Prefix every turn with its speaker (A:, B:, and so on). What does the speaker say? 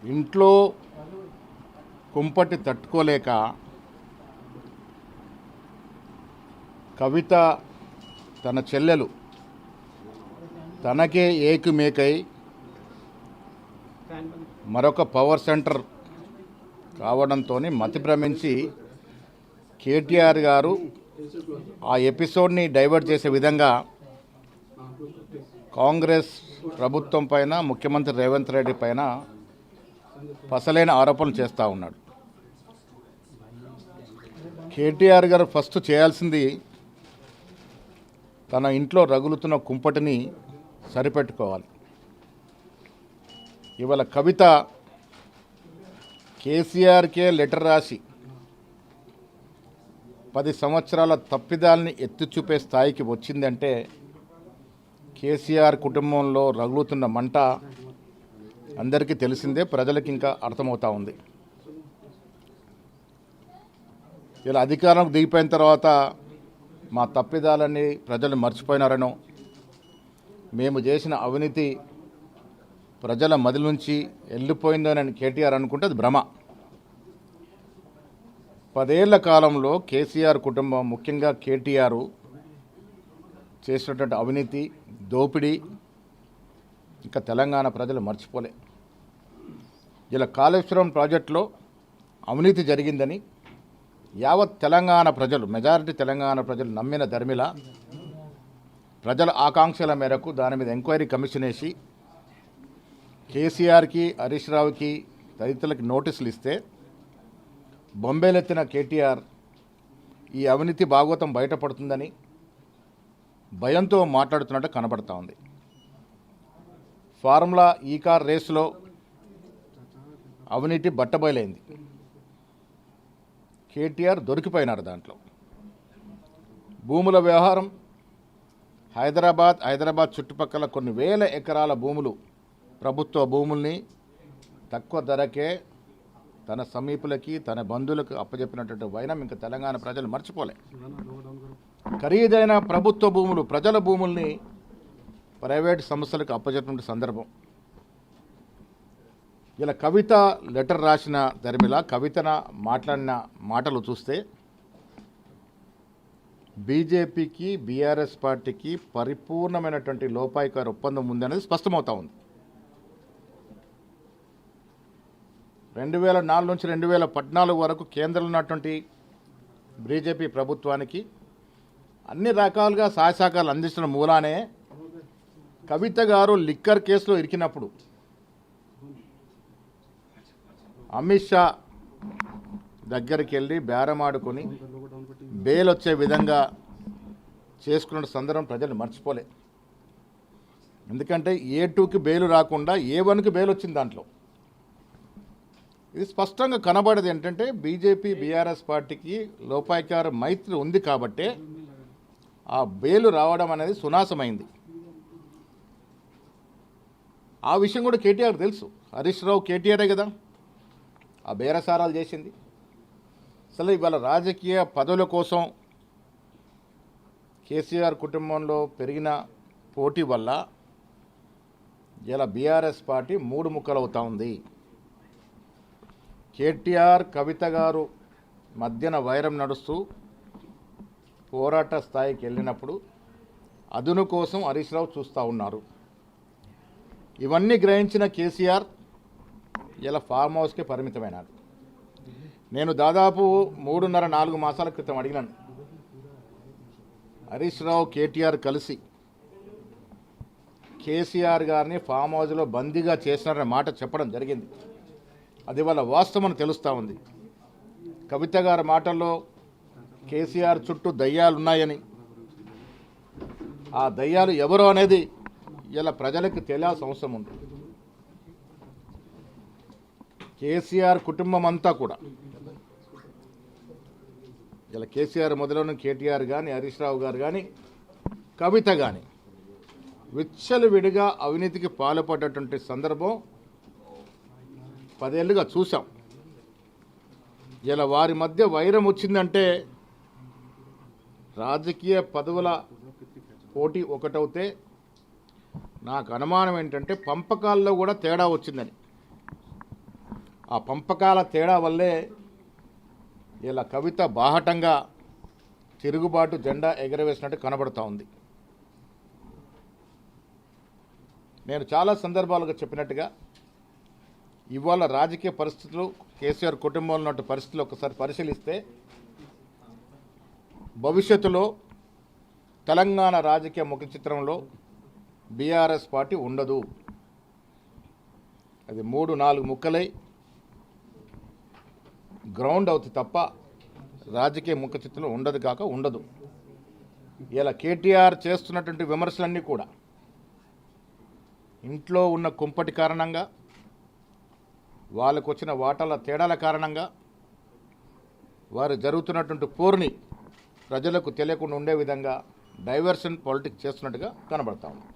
A: ఇంట్లో కుంపటి తట్టుకోలేక కవిత తన చెల్లెలు తనకే ఏకుమేకై మరొక పవర్ సెంటర్ కావడంతో మతి భ్రమించి కేటీఆర్ గారు ఆ ఎపిసోడ్ని డైవర్ట్ చేసే విధంగా కాంగ్రెస్ ప్రభుత్వం పైన ముఖ్యమంత్రి రేవంత్ రెడ్డి పైన పసలైన ఆరోపణలు చేస్తూ ఉన్నాడు. కేటీఆర్ గారు ఫస్ట్ చేయాల్సింది తన ఇంట్లో రగులుతున్న కుంపటిని సరిపెట్టుకోవాలి. ఇవాళ కవిత కేసీఆర్కే లెటర్ రాసి 10 సంవత్సరాల తప్పిదాల్ని ఎత్తి చూపే స్థాయికి వచ్చిందంటే కేసీఆర్ కుటుంబంలో రగులుతున్న మంట అందరికీ తెలిసిందే, ప్రజలకు ఇంకా అర్థమవుతూ ఉంది. ఇలా అధికారంలోకి దిగిపోయిన తర్వాత మా తప్పిదాలని ప్రజలు మర్చిపోయినారనో, మేము చేసిన అవినీతి ప్రజల మది నుంచి వెళ్ళిపోయిందోనని కేటీఆర్ అనుకుంటే అది భ్రమ. 10 ఏళ్ల కాలంలో కేసీఆర్ కుటుంబం, ముఖ్యంగా కేటీఆర్ చేసినటువంటి అవినీతి, దోపిడీ ఇంకా తెలంగాణ ప్రజలు మర్చిపోలే. ఇలా కాళేశ్వరం ప్రాజెక్టులో అవినీతి జరిగిందని యావత్ తెలంగాణ ప్రజలు, మెజారిటీ తెలంగాణ ప్రజలు నమ్మిన ధర్మిల ప్రజల ఆకాంక్షల మేరకు దాని మీద ఎంక్వైరీ కమిషన్ వేసి కేసీఆర్కి, హరీష్ రావుకి, తదితరులకి నోటీసులు ఇస్తే బొంబేలెత్తిన కేటీఆర్ ఈ అవినీతి భాగవతం బయటపడుతుందని భయంతో మాట్లాడుతున్నట్టు కనబడతా ఉంది. ఫార్ములా ఈ కార్ రేసులో అవినీతి బట్టబయలైంది. కేటీఆర్ దొరికిపోయినారు. దాంట్లో భూముల వ్యవహారం, హైదరాబాద్ చుట్టుపక్కల కొన్ని వేల ఎకరాల భూములు, ప్రభుత్వ భూముల్ని తక్కువ ధరకే తన సమీపులకి, తన బంధువులకు అప్పచెప్పినటువంటి వైనం ఇంకా తెలంగాణ ప్రజలు మర్చిపోలే. ఖరీదైన ప్రభుత్వ భూములు, ప్రజల భూముల్ని ప్రైవేట్ సంస్థలకు అప్పచెప్పిన సందర్భం. ఇలా కవిత లెటర్ రాసిన ధర్మిల కవితన మాట్లాడిన మాటలు చూస్తే బీజేపీకి, బీఆర్ఎస్ పార్టీకి పరిపూర్ణమైనటువంటి లోపాయికార ఒప్పందం ఉందనేది స్పష్టమవుతా ఉంది. 2004 నుంచి 2014 వరకు కేంద్రంలో ఉన్నటువంటి బీజేపీ ప్రభుత్వానికి అన్ని రకాలుగా సహాయ సహకారాలు అందించిన మూలానే కవిత గారు లిక్కర్ కేసులో ఇరికినప్పుడు అమిత్ షా దగ్గరికి వెళ్ళి బేరమాడుకొని బెయిల్ వచ్చే విధంగా చేసుకున్న సందర్భం ప్రజలు మర్చిపోలే. ఎందుకంటే A2కి బెయిల్ రాకుండా A1కి బెయిల్ వచ్చింది. దాంట్లో ఇది స్పష్టంగా కనబడేది ఏంటంటే బీజేపీ, బీఆర్ఎస్ పార్టీకి లోపాయికార మైత్రి ఉంది కాబట్టే ఆ బెయిల్ రావడం అనేది సునాసమైంది. ఆ విషయం కూడా కేటీఆర్ తెలుసు. హరీష్ రావు కేటీఆరే కదా ఆ బేరసారాలు చేసింది. అసలు ఇవాళ రాజకీయ పదవుల కోసం కేసీఆర్ కుటుంబంలో పెరిగిన పోటీ వల్ల ఇలా బీఆర్ఎస్ పార్టీ 3 ముక్కలు అవుతా ఉంది. కేటీఆర్, కవిత గారు మధ్యన వైరం నడుస్తూ పోరాట స్థాయికి వెళ్ళినప్పుడు అదును కోసం హరీష్ రావు చూస్తూ ఉన్నారు. ఇవన్నీ గ్రహించిన కేసీఆర్ ఇలా ఫామ్ హౌస్కే పరిమితమైనాడు. నేను దాదాపు 3.5-4 మాసాల క్రితం అడిగినాను, హరీష్ రావు, కేటీఆర్ కలిసి కేసీఆర్ గారిని ఫామ్ హౌస్లో బందీగా చేసినారనే మాట చెప్పడం జరిగింది. అది వాళ్ళ వాస్తవం తెలుస్తూ ఉంది. కవిత గారి మాటల్లో కేసీఆర్ చుట్టూ దయ్యాలున్నాయని, ఆ దయ్యాలు ఎవరో అనేది ఇలా ప్రజలకు తెలియాల్సిన అవసరం ఉంది. కేసీఆర్ కుటుంబం అంతా కూడా ఇలా కేసీఆర్ మొదలున్న కేటీఆర్ కానీ, హరీష్ రావు గారు కానీ, కవిత కానీ విచ్చలవిడిగా అవినీతికి పాల్పడ్డటువంటి సందర్భం 10 ఏళ్ళుగా చూసాం. ఇలా వారి మధ్య వైరం వచ్చిందంటే రాజకీయ పదవుల పోటీ ఒకటవుతే నాకు అనుమానం ఏంటంటే పంపకాల్లో కూడా తేడా వచ్చిందని. ఆ పంపకాల తేడా వల్లే ఇలా కవిత బాహటంగా తిరుగుబాటు జెండా ఎగరవేసినట్టు కనబడుతూ ఉంది. నేను చాలా సందర్భాలుగా చెప్పినట్టుగా ఇవాళ రాజకీయ పరిస్థితులు, కేసీఆర్ కుటుంబంలో ఉన్న పరిస్థితులు ఒకసారి పరిశీలిస్తే భవిష్యత్తులో తెలంగాణ రాజకీయ ముఖ చిత్రంలో బీఆర్ఎస్ పార్టీ ఉండదు. అది 3-4 ముక్కలై గ్రౌండ్ అవుతుంది తప్ప రాజకీయ ముఖ చిత్రంలో ఉండదు. ఇలా కేటీఆర్ చేస్తున్నటువంటి విమర్శలన్నీ కూడా ఇంట్లో ఉన్న కుంపటి కారణంగా, వాళ్ళకు వచ్చిన వాటాల తేడాల కారణంగా వారు జరుగుతున్నటువంటి పోరుని ప్రజలకు తెలియకుండా ఉండే విధంగా డైవర్షన్ పాలిటిక్స్ చేస్తున్నట్టుగా కనబడతా ఉంది.